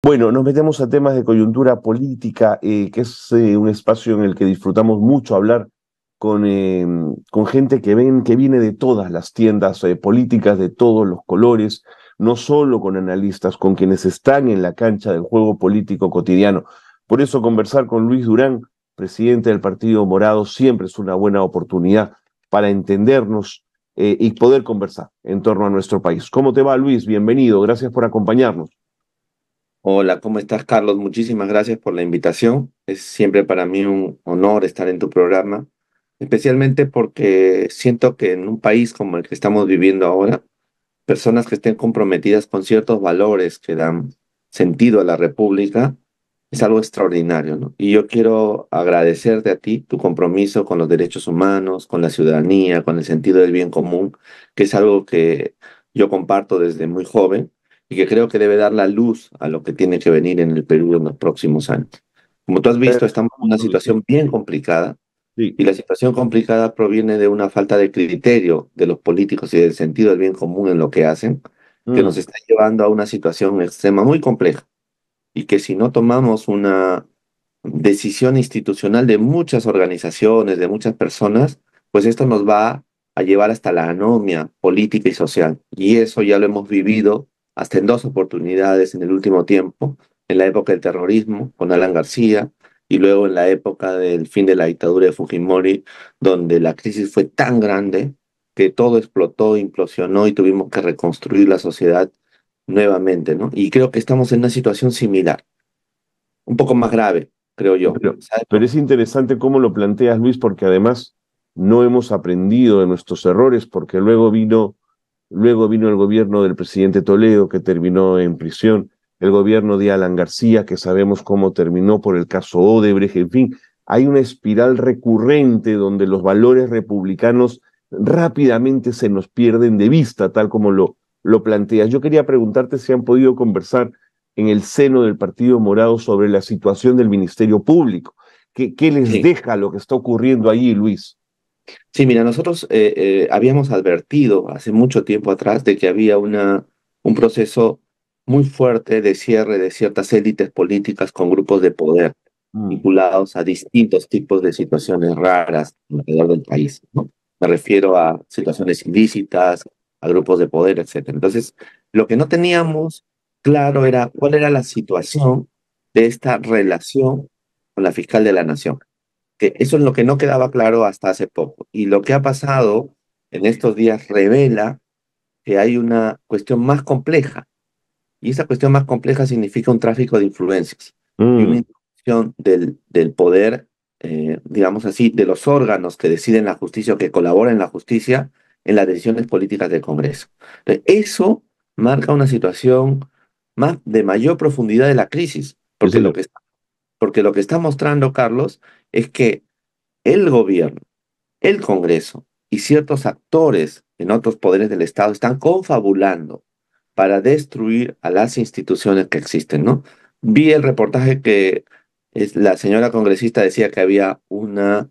Bueno, nos metemos a temas de coyuntura política, que es un espacio en el que disfrutamos mucho hablar con gente que viene de todas las tiendas políticas, de todos los colores, no solo con analistas, con quienes están en la cancha del juego político cotidiano. Por eso conversar con Luis Durán, presidente del Partido Morado, siempre es una buena oportunidad para entendernos y poder conversar en torno a nuestro país. ¿Cómo te va, Luis? Bienvenido, gracias por acompañarnos. Hola, ¿cómo estás, Carlos? Muchísimas gracias por la invitación. Es siempre para mí un honor estar en tu programa, especialmente porque siento que en un país como el que estamos viviendo ahora, personas que estén comprometidas con ciertos valores que dan sentido a la República es algo extraordinario, ¿no? Y yo quiero agradecerte a ti tu compromiso con los derechos humanos, con la ciudadanía, con el sentido del bien común, que es algo que yo comparto desde muy joven y que creo que debe dar la luz a lo que tiene que venir en el Perú en los próximos años. Como tú has visto, estamos en una situación bien complicada Sí. y la situación complicada proviene de una falta de criterio de los políticos y del sentido del bien común en lo que hacen, que nos Mm. está llevando a una situación extrema muy compleja y que si no tomamos una decisión institucional de muchas organizaciones, de muchas personas, pues esto nos va a llevar hasta la anomia política y social. Y eso ya lo hemos vivido hasta en dos oportunidades en el último tiempo, en la época del terrorismo con Alan García y luego en la época del fin de la dictadura de Fujimori, donde la crisis fue tan grande que todo explotó, implosionó y tuvimos que reconstruir la sociedad nuevamente, ¿no? Y creo que estamos en una situación similar, un poco más grave, creo yo. Pero, ¿Sabes? pero es interesante cómo lo planteas, Luis, porque además no hemos aprendido de nuestros errores, porque luego vino el gobierno del presidente Toledo, que terminó en prisión, el gobierno de Alan García, que sabemos cómo terminó por el caso Odebrecht, en fin, hay una espiral recurrente donde los valores republicanos rápidamente se nos pierden de vista, tal como lo planteas. Yo quería preguntarte si han podido conversar en el seno del Partido Morado sobre la situación del Ministerio Público. ¿Qué les Sí, deja lo que está ocurriendo allí, Luis? sí, mira, nosotros habíamos advertido hace mucho tiempo atrás de que había un proceso muy fuerte de cierre de ciertas élites políticas con grupos de poder Mm. vinculados a distintos tipos de situaciones raras alrededor del país, ¿no? Me refiero a situaciones ilícitas, a grupos de poder, etcétera. Entonces, lo que no teníamos claro era cuál era la situación de esta relación con la fiscal de la Nación, que eso es lo que no quedaba claro hasta hace poco. Y lo que ha pasado en estos días revela que hay una cuestión más compleja. Y esa cuestión más compleja significa un tráfico de influencias y una Mm. introducción del poder, digamos así, de los órganos que deciden la justicia o que colaboran en la justicia en las decisiones políticas del Congreso. Entonces, eso marca una situación más de mayor profundidad de la crisis, Sí, señor. porque lo que está mostrando, Carlos, es que el gobierno, el Congreso y ciertos actores en otros poderes del Estado están confabulando para destruir a las instituciones que existen, ¿no? Vi el reportaje que la señora congresista decía que había una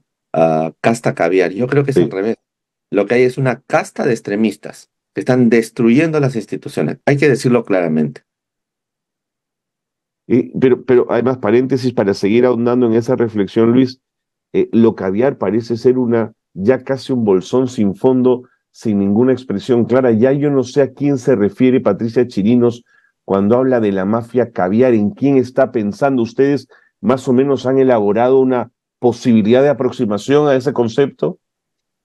casta caviar. Yo creo que es al Sí. revés. Lo que hay es una casta de extremistas que están destruyendo las instituciones. Hay que decirlo claramente. Pero además, paréntesis, para seguir ahondando en esa reflexión, Luis, lo caviar parece ser ya casi un bolsón sin fondo, sin ninguna expresión clara. Ya yo no sé a quién se refiere Patricia Chirinos cuando habla de la mafia caviar, en quién está pensando. ¿Ustedes más o menos han elaborado una posibilidad de aproximación a ese concepto?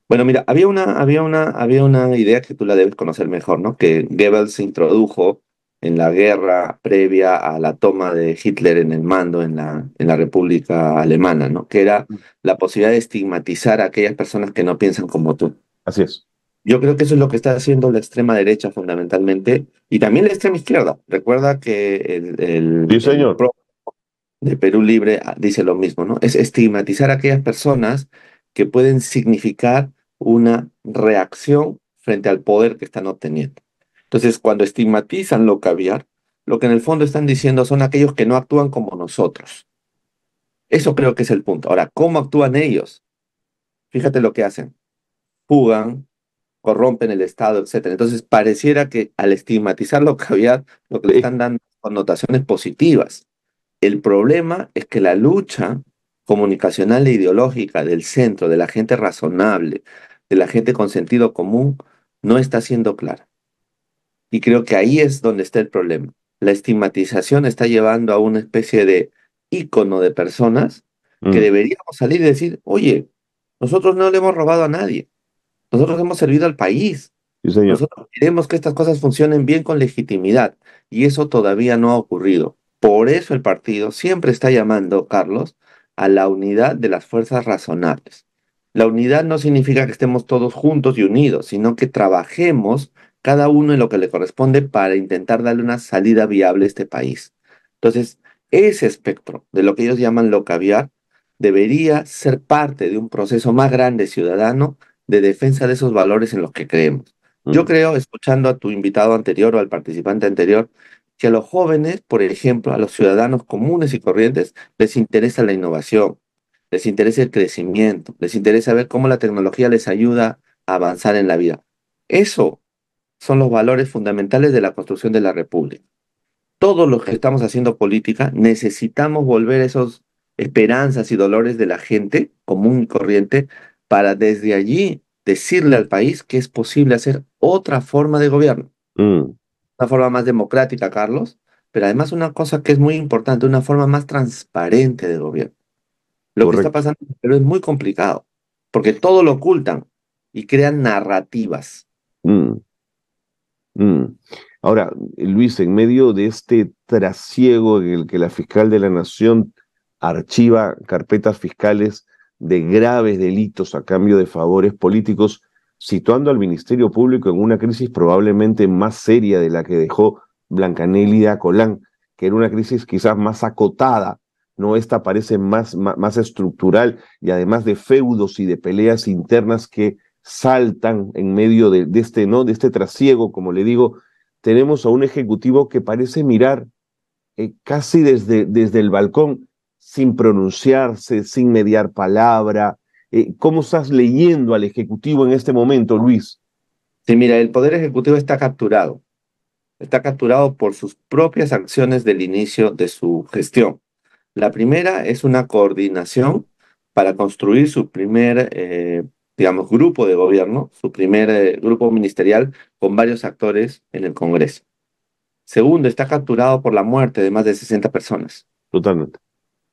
Bueno, mira, había una idea que tú la debes conocer mejor, ¿no? Que Goebbels se introdujo en la guerra previa a la toma de Hitler en el mando en la República Alemana, ¿no? Que era la posibilidad de estigmatizar a aquellas personas que no piensan como tú. Así es. Yo creo que eso es lo que está haciendo la extrema derecha fundamentalmente y también la extrema izquierda. Recuerda que Sí, el señor. PRO de Perú Libre dice lo mismo, ¿no? Es estigmatizar a aquellas personas que pueden significar una reacción frente al poder que están obteniendo. Entonces, cuando estigmatizan lo caviar, lo que en el fondo están diciendo son aquellos que no actúan como nosotros. Eso creo que es el punto. Ahora, ¿cómo actúan ellos? Fíjate lo que hacen. Fugan, corrompen el Estado, etcétera. Entonces, pareciera que al estigmatizar lo caviar, lo que le Eh, están dando connotaciones positivas. El problema es que la lucha comunicacional e ideológica del centro, de la gente razonable, de la gente con sentido común, no está siendo clara. Y creo que ahí es donde está el problema. La estigmatización está llevando a una especie de ícono de personas que Mm, deberíamos salir y decir, oye, nosotros no le hemos robado a nadie, nosotros hemos servido al país, sí, señor. nosotros queremos que estas cosas funcionen bien con legitimidad y eso todavía no ha ocurrido. Por eso el partido siempre está llamando, Carlos, a la unidad de las fuerzas razonables. La unidad no significa que estemos todos juntos y unidos, sino que trabajemos cada uno en lo que le corresponde para intentar darle una salida viable a este país. Entonces, ese espectro de lo que ellos llaman lo caviar debería ser parte de un proceso más grande ciudadano de defensa de esos valores en los que creemos. Yo Mm, creo, escuchando a tu invitado anterior o al participante anterior, que a los jóvenes, por ejemplo, a los ciudadanos comunes y corrientes, les interesa la innovación, les interesa el crecimiento, les interesa ver cómo la tecnología les ayuda a avanzar en la vida. Eso son los valores fundamentales de la construcción de la República. Todos los que estamos haciendo política necesitamos volver esos esperanzas y dolores de la gente común y corriente para desde allí decirle al país que es posible hacer otra forma de gobierno, mm, una forma más democrática, Carlos, pero además una cosa que es muy importante, una forma más transparente de gobierno. Lo que está correcto. pasando en Perú es muy complicado, porque todo lo ocultan y crean narrativas. Mm, mm. Ahora, Luis, en medio de este trasiego en el que la fiscal de la Nación archiva carpetas fiscales de graves delitos a cambio de favores políticos, situando al Ministerio Público en una crisis probablemente más seria de la que dejó Blancanélida Colán, que era una crisis quizás más acotada, ¿no? Esta parece más estructural y además de feudos y de peleas internas que saltan en medio de este, ¿no? De este trasiego, como le digo, tenemos a un ejecutivo que parece mirar casi desde el balcón, sin pronunciarse, sin mediar palabra. ¿Cómo estás leyendo al Ejecutivo en este momento, Luis? Sí, mira, el Poder Ejecutivo está capturado por sus propias acciones del inicio de su gestión. La primera es una coordinación para construir su primer, digamos, grupo de gobierno, su primer grupo ministerial con varios actores en el Congreso. Segundo, está capturado por la muerte de más de 60 personas. Totalmente.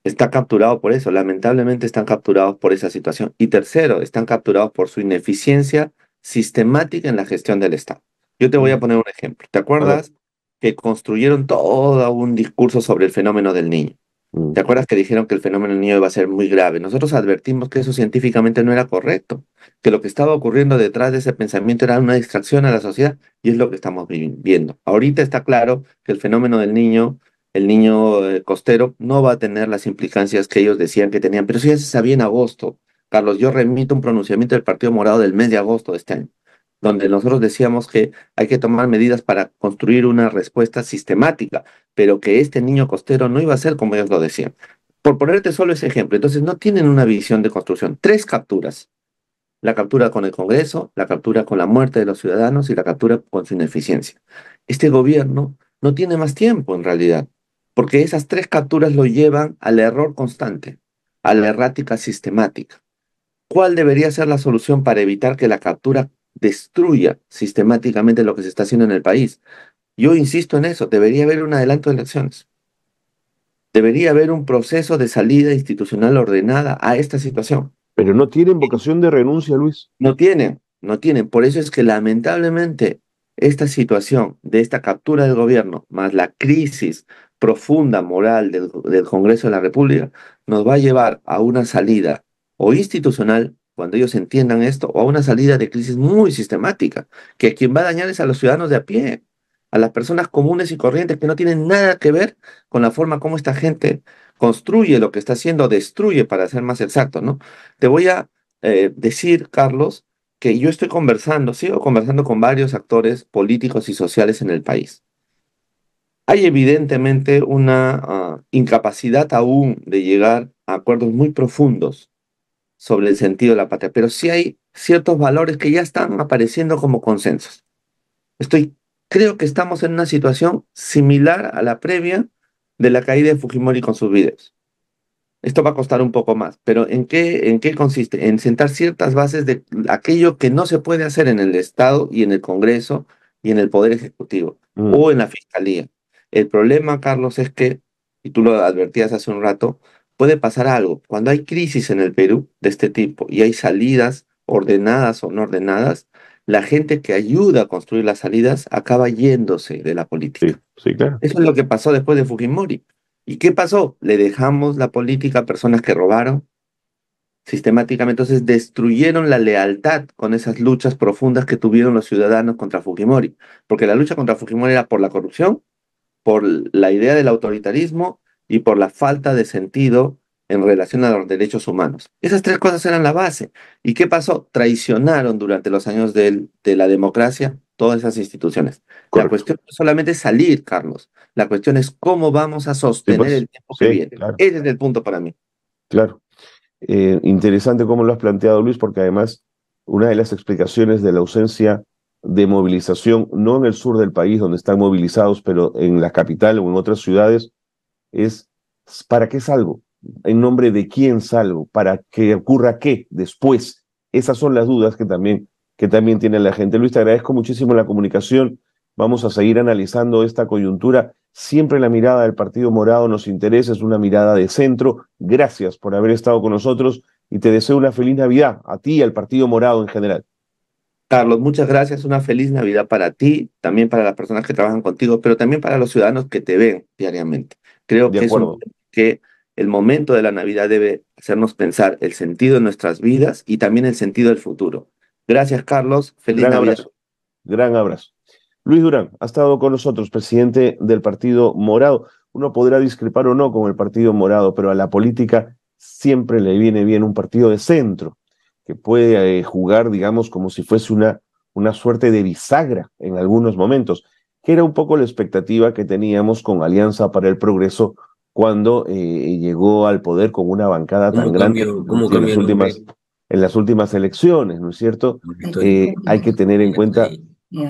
Está capturado por eso, lamentablemente están capturados por esa situación. Y tercero, están capturados por su ineficiencia sistemática en la gestión del Estado. Yo te voy a Mm. poner un ejemplo. ¿Te A ver. acuerdas que construyeron todo un discurso sobre el fenómeno del niño? Mm, ¿Te acuerdas que dijeron que el fenómeno del niño iba a ser muy grave? Nosotros advertimos que eso científicamente no era correcto, que lo que estaba ocurriendo detrás de ese pensamiento era una distracción a la sociedad y es lo que estamos viendo. Ahorita está claro que el fenómeno del niño, el niño costero, no va a tener las implicancias que ellos decían que tenían, pero eso ya se sabía en agosto. Carlos, yo remito un pronunciamiento del Partido Morado del mes de agosto de este año, donde nosotros decíamos que hay que tomar medidas para construir una respuesta sistemática, pero que este niño costero no iba a ser como ellos lo decían. Por ponerte solo ese ejemplo, entonces no tienen una visión de construcción. Tres capturas. La captura con el Congreso, la captura con la muerte de los ciudadanos y la captura con su ineficiencia. Este gobierno no tiene más tiempo en realidad, porque esas tres capturas lo llevan al error constante, a la errática sistemática. ¿Cuál debería ser la solución para evitar que la captura destruya sistemáticamente lo que se está haciendo en el país? Yo insisto en eso, debería haber un adelanto de elecciones. Debería haber un proceso de salida institucional ordenada a esta situación. pero no tienen vocación de renuncia, Luis. No tienen, no tienen. Por eso es que lamentablemente esta situación de esta captura del gobierno, más la crisis profunda moral del Congreso de la República, nos va a llevar a una salida o institucional, cuando ellos entiendan esto, o a una salida de crisis muy sistemática, que quien va a dañar es a los ciudadanos de a pie, a las personas comunes y corrientes que no tienen nada que ver con la forma como esta gente construye lo que está haciendo, destruye, para ser más exacto, ¿no? Te voy a decir, Carlos, que yo estoy conversando, sigo conversando con varios actores políticos y sociales en el país. Hay evidentemente una incapacidad aún de llegar a acuerdos muy profundos sobre el sentido de la patria, pero sí hay ciertos valores que ya están apareciendo como consensos. Estoy creo que estamos en una situación similar a la previa de la caída de Fujimori con sus videos. Esto va a costar un poco más, pero en qué consiste? En sentar ciertas bases de aquello que no se puede hacer en el Estado y en el Congreso y en el Poder Ejecutivo Mm, o en la Fiscalía. El problema, Carlos, es que, y tú lo advertías hace un rato, puede pasar algo. Cuando hay crisis en el Perú de este tipo y hay salidas ordenadas o no ordenadas, la gente que ayuda a construir las salidas acaba yéndose de la sí, política. sí, claro. Eso es lo que pasó después de Fujimori. ¿Y qué pasó? Le dejamos la política a personas que robaron sistemáticamente, entonces destruyeron la lealtad con esas luchas profundas que tuvieron los ciudadanos contra Fujimori, porque la lucha contra Fujimori era por la corrupción, por la idea del autoritarismo y por la falta de sentido en relación a los derechos humanos. Esas tres cosas eran la base. ¿Y qué pasó? Traicionaron durante los años de la democracia todas esas instituciones. La Correcto. cuestión no es solamente salir, Carlos. La cuestión es cómo vamos a Sí, sostener pues, el tiempo que sí, viene. claro, Ese es el punto para mí. claro. Interesante cómo lo has planteado, Luis, porque además una de las explicaciones de la ausencia de movilización, no en el sur del país donde están movilizados, pero en la capital o en otras ciudades, es ¿para qué salgo? ¿En nombre de quién salgo? ¿Para que ocurra qué después? Esas son las dudas que también tiene la gente. Luis, te agradezco muchísimo la comunicación. Vamos a seguir analizando esta coyuntura. Siempre la mirada del Partido Morado nos interesa, es una mirada de centro. Gracias por haber estado con nosotros y te deseo una feliz Navidad a ti y al Partido Morado en general. Carlos, muchas gracias. Una feliz Navidad para ti, también para las personas que trabajan contigo, pero también para los ciudadanos que te ven diariamente. Creo De que es un acuerdo. que el momento de la Navidad debe hacernos pensar el sentido de nuestras vidas y también el sentido del futuro. Gracias, Carlos. Feliz Gran Navidad. abrazo. Gran abrazo. Luis Durán ha estado con nosotros, presidente del Partido Morado. Uno podrá discrepar o no con el Partido Morado, pero a la política siempre le viene bien un partido de centro, que puede jugar, digamos, como si fuese una suerte de bisagra en algunos momentos, que era un poco la expectativa que teníamos con Alianza para el Progreso cuando llegó al poder con una bancada tan grande Cómo cambió el nombre? en las últimas elecciones, ¿no es cierto? Estoy Hay que tener en en la cuenta calle.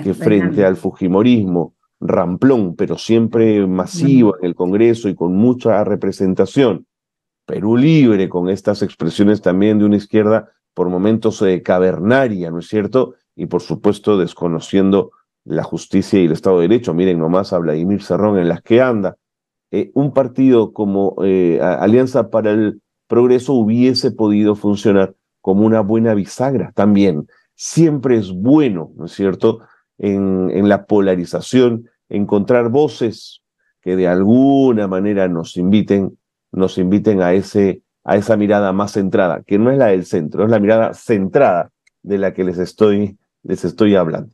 que frente al fujimorismo ramplón, pero siempre masivo en el Congreso y con mucha representación, Perú Libre, con estas expresiones también de una izquierda por momentos cavernaria, ¿no es cierto? Y por supuesto desconociendo la justicia y el Estado de Derecho. Miren nomás a Vladimir Cerrón en las que anda. Un partido como Alianza para el Progreso hubiese podido funcionar como una buena bisagra también. Siempre es bueno, ¿no es cierto?, en la polarización, encontrar voces que de alguna manera nos inviten a esa mirada más centrada, que no es la del centro, es la mirada centrada de la que les estoy hablando.